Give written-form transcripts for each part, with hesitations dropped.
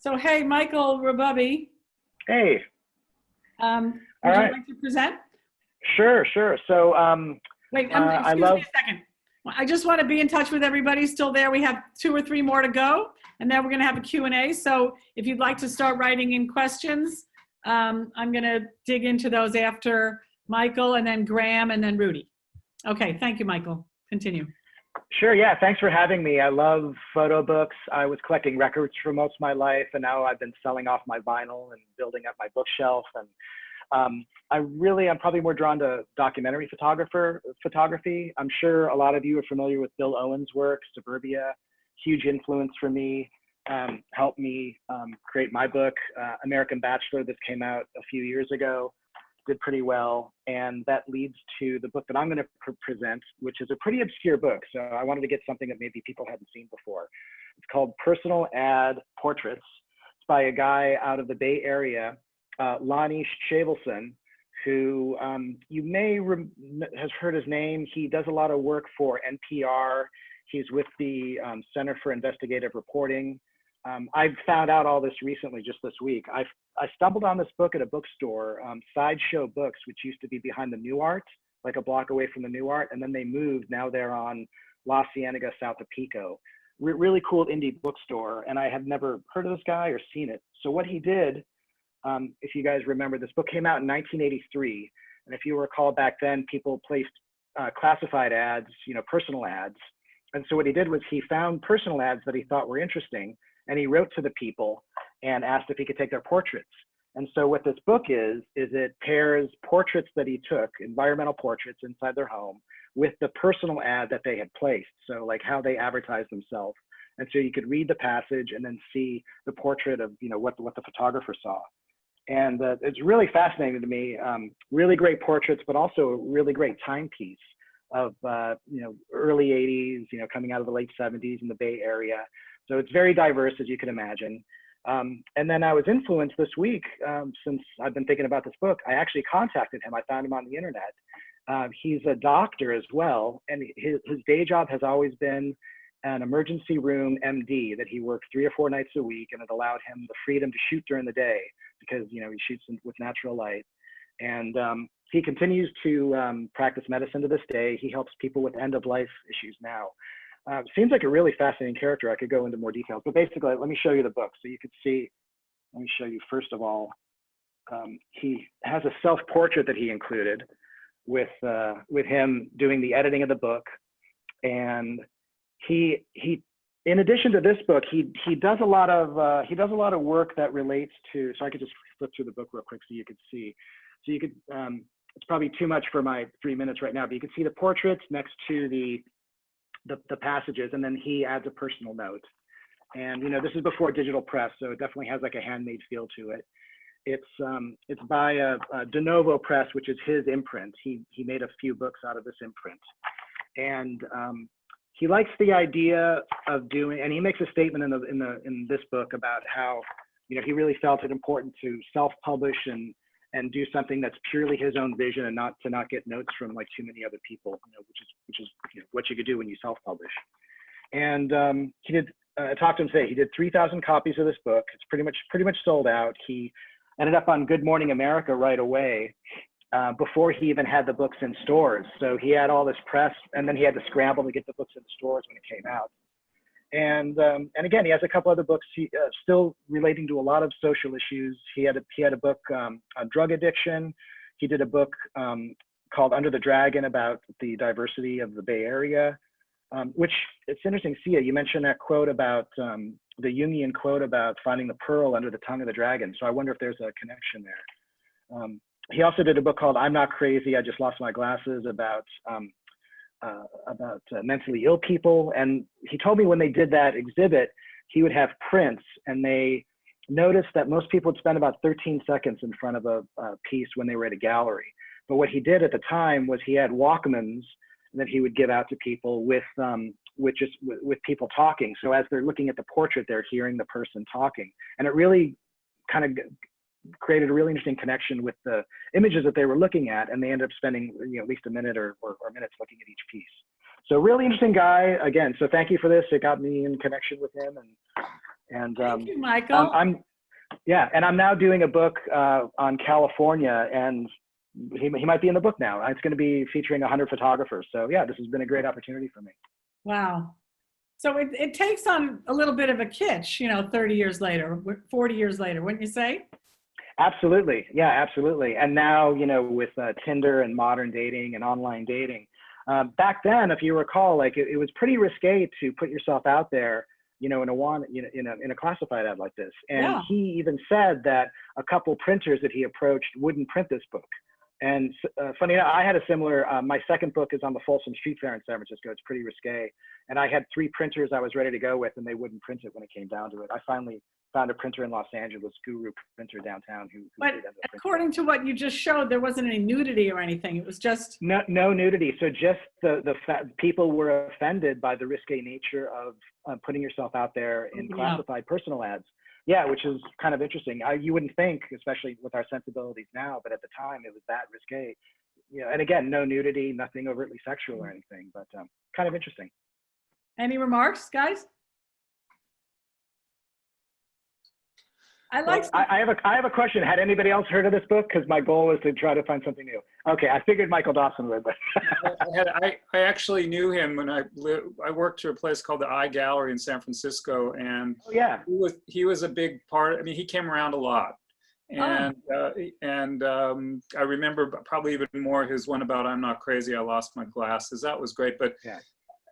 So, hey, Michael Rababy, Hey, all would you right. like to present? Sure, sure. So, Wait, I excuse me love, a second. I just want to be in touch with everybody still there. We have two or three more to go, and then we're going to have a Q&A. So if you'd like to start writing in questions, I'm going to dig into those after Michael, and then Graham, and then Rudy. Okay, thank you, Michael. Continue. sure, yeah, thanks for having me. I love photo books. I was collecting records for most of my life, and now I've been selling off my vinyl and building up my bookshelf. And I'm probably more drawn to documentary photography. I'm sure a lot of you are familiar with Bill Owen's work, Suburbia, huge influence for me. Helped me create my book, American Bachelor. This came out a few years ago, did pretty well. And that leads to the book that I'm going to present, which is a pretty obscure book. So I wanted to get something that maybe people hadn't seen before. It's called Personal Ad Portraits. It's by a guy out of the Bay Area, Lonny Shavelson, who you may has heard his name. He does a lot of work for NPR. He's with the Center for Investigative Reporting. I found out all this recently, just this week. I stumbled on this book at a bookstore, Sideshow Books, which used to be behind the New Art, like a block away from the New Art, and then they moved. Now they're on La Cienega, south of Pico. Really cool indie bookstore, and I had never heard of this guy or seen it. So what he did, if you guys remember, this book came out in 1983, and if you recall back then, people placed classified ads, personal ads. And so what he did was he found personal ads that he thought were interesting, and he wrote to the people and asked if he could take their portraits. And so what this book is it pairs portraits that he took, environmental portraits inside their home, with the personal ad that they had placed. So like how they advertised themselves. And so you could read the passage and then see the portrait of what the photographer saw. And it's really fascinating to me. Really great portraits, but also a really great timepiece of early 80s, coming out of the late 70s in the Bay Area. So it's very diverse, as you can imagine. And then I was influenced this week, since I've been thinking about this book. I actually contacted him. I found him on the internet. He's a doctor as well, and his day job has always been an emergency room MD that he worked 3 or 4 nights a week, and it allowed him the freedom to shoot during the day because he shoots with natural light. And he continues to practice medicine to this day. He helps people with end-of-life issues now. Seems like a really fascinating character. I could go into more details, but basically, let me show you the book so you could see. Let me show you first of all. He has a self-portrait that he included with him doing the editing of the book, and he in addition to this book, he does a lot of work that relates to. So I could just flip through the book real quick so you could see. So you could. It's probably too much for my 3 minutes right now, but you can see the portraits next to the passages, and then he adds a personal note. And this is before digital press, so it definitely has like a handmade feel to it. It's by a De Novo Press, which is his imprint. He made a few books out of this imprint, and he likes the idea of doing. And he makes a statement in this book about how he really felt it important to self-publish and do something that's purely his own vision, and not get notes from like too many other people, which is what you could do when you self-publish. And he did. I talked to him today. He did 3,000 copies of this book. It's pretty much sold out. He ended up on Good Morning America right away, before he even had the books in stores. So he had all this press, and then he had to scramble to get the books in the stores when it came out. And again, he has a couple other books still relating to a lot of social issues. He had a book on drug addiction. He did a book called Under the Dragon about the diversity of the Bay Area, which it's interesting. Sia, you mentioned that quote about the Jungian quote about finding the pearl under the tongue of the dragon. So I wonder if there's a connection there. He also did a book called I'm Not Crazy, I Just Lost My Glasses about mentally ill people. And he told me when they did that exhibit, he would have prints, and they noticed that most people would spend about 13 seconds in front of a piece when they were at a gallery. But what he did at the time was he had Walkmans that he would give out to people with people talking. So as they're looking at the portrait, they're hearing the person talking. And it really kind of created a really interesting connection with the images that they were looking at, and they ended up spending at least a minute or minutes looking at each piece. So really interesting guy again. So thank you for this. It got me in connection with him, And Thank you, Michael. yeah, and I'm now doing a book on California, and he might be in the book now. It's going to be featuring 100 photographers. So yeah, this has been a great opportunity for me. Wow. So it takes on a little bit of a kitsch, 30 years later, 40 years later, wouldn't you say? Absolutely. Yeah, absolutely. And now, with Tinder and modern dating and online dating, back then, if you recall, like it was pretty risque to put yourself out there, in a classified ad like this. And Yeah. he even said that a couple printers that he approached wouldn't print this book. And funny enough, I had a similar, my second book is on the Folsom Street Fair in San Francisco. It's pretty risque. And I had 3 printers I was ready to go with, and they wouldn't print it when it came down to it. I finally found a printer in Los Angeles, Guru Printer downtown, who But according to what you just showed, there wasn't any nudity or anything. It was just no nudity. So just people were offended by the risque nature of putting yourself out there in classified personal ads. Yeah, which is kind of interesting. You wouldn't think, especially with our sensibilities now, but at the time it was that risque. And again, no nudity, nothing overtly sexual or anything, but kind of interesting. Any remarks, guys? I have a question. Had anybody else heard of this book? Because my goal was to try to find something new. Okay, I figured Michael Dawson would, but I actually knew him when I worked at a place called the Eye Gallery in San Francisco, and oh, yeah, he was a big part. I mean, he came around a lot, and I remember probably even more his one about "I'm not crazy, I lost my glasses." That was great, but. Yeah.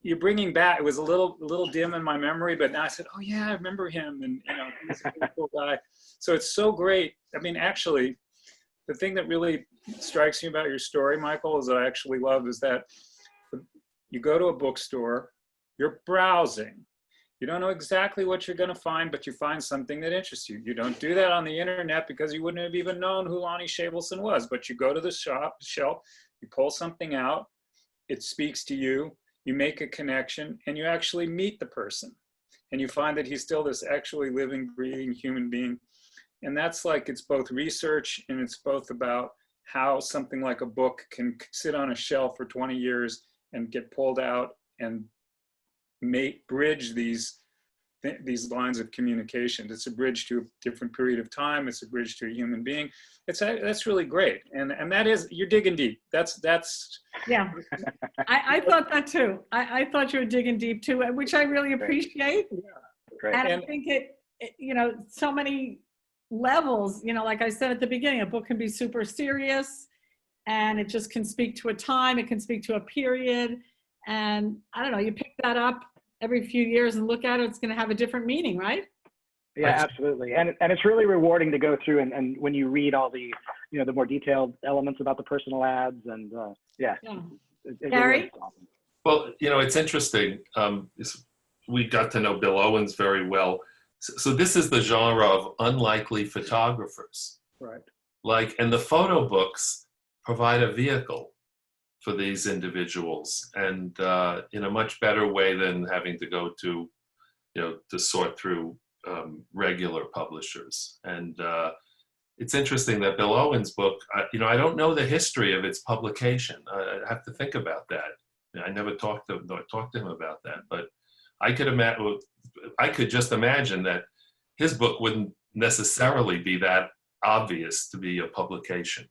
You're bringing back, it was a little dim in my memory, but now I said, oh yeah, I remember him, and he's a really cool guy. So it's so great. I mean, actually, the thing that really strikes me about your story, Michael, is that I actually love is that you go to a bookstore, you're browsing. You don't know exactly what you're going to find, but you find something that interests you. You don't do that on the internet because you wouldn't have even known who Lonny Shavelson was, but you go to the shelf, you pull something out, it speaks to you, you make a connection, and you actually meet the person. And you find that he's still this actually living, breathing human being. And that's like, it's both research and it's both about how something like a book can sit on a shelf for 20 years and get pulled out and bridge these lines of communication. It's a bridge to a different period of time. It's a bridge to a human being. That's really great. And that is, you're digging deep. That's yeah. I thought that too. I thought you were digging deep too, which I really appreciate. Yeah. Great. And I think it, so many levels, like I said at the beginning, a book can be super serious and it just can speak to a time. It can speak to a period. And I don't know, you pick that up every few years and look at it, it's going to have a different meaning, right? Yeah, absolutely. And it's really rewarding to go through and when you read all the, the more detailed elements about the personal ads and yeah. Gary? Really awesome. Well, it's interesting. We got to know Bill Owens very well. So this is the genre of unlikely photographers. Right. And the photo books provide a vehicle for these individuals, and in a much better way than having to go to, to sort through regular publishers. And it's interesting that Bill Owens' book, I don't know the history of its publication. I have to think about that. I never talked to him about that, but I could just imagine that his book wouldn't necessarily be that obvious to be a publication.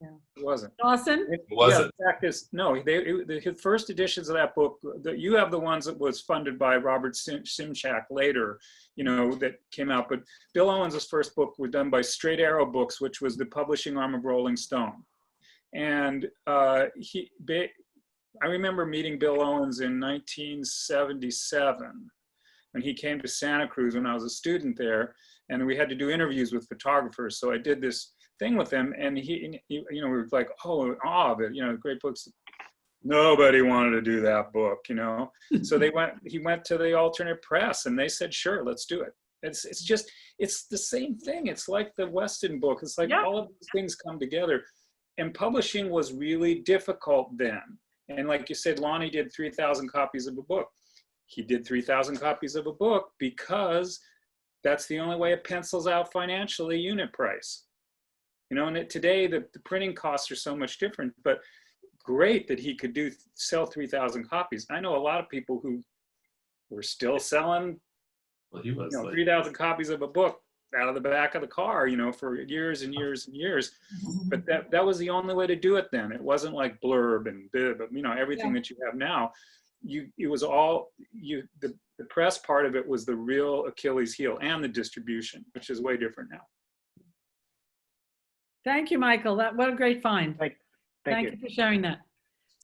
Yeah. It wasn't. Dawson? It wasn't. Yeah, the fact is, no, the first editions of that book, you have the ones that was funded by Robert Simchak later, that came out. But Bill Owens' first book was done by Straight Arrow Books, which was the publishing arm of Rolling Stone. And I remember meeting Bill Owens in 1977 when he came to Santa Cruz when I was a student there, and we had to do interviews with photographers. So I did this thing with him, and he we were like, oh, in awe of it, great books. Nobody wanted to do that book, So he went to the alternate press, and they said, sure, let's do it. It's the same thing. It's like the Weston book. It's like all of these things come together. And publishing was really difficult then. And like you said, Lonny did 3,000 copies of a book. He did 3,000 copies of a book because that's the only way it pencils out financially, unit price. And today the printing costs are so much different, but great that he could sell 3,000 copies. I know a lot of people who were still selling Well, he was You know, like, 3,000 copies of a book out of the back of the car, you know, for years and years and years. But that was the only way to do it then. It wasn't like Blurb and Bib, you know, everything that you have now. It was all the press part of it was the real Achilles heel, and the distribution, which is way different now. Thank you, Michael. What a great find. Thank Thank you. you for sharing that.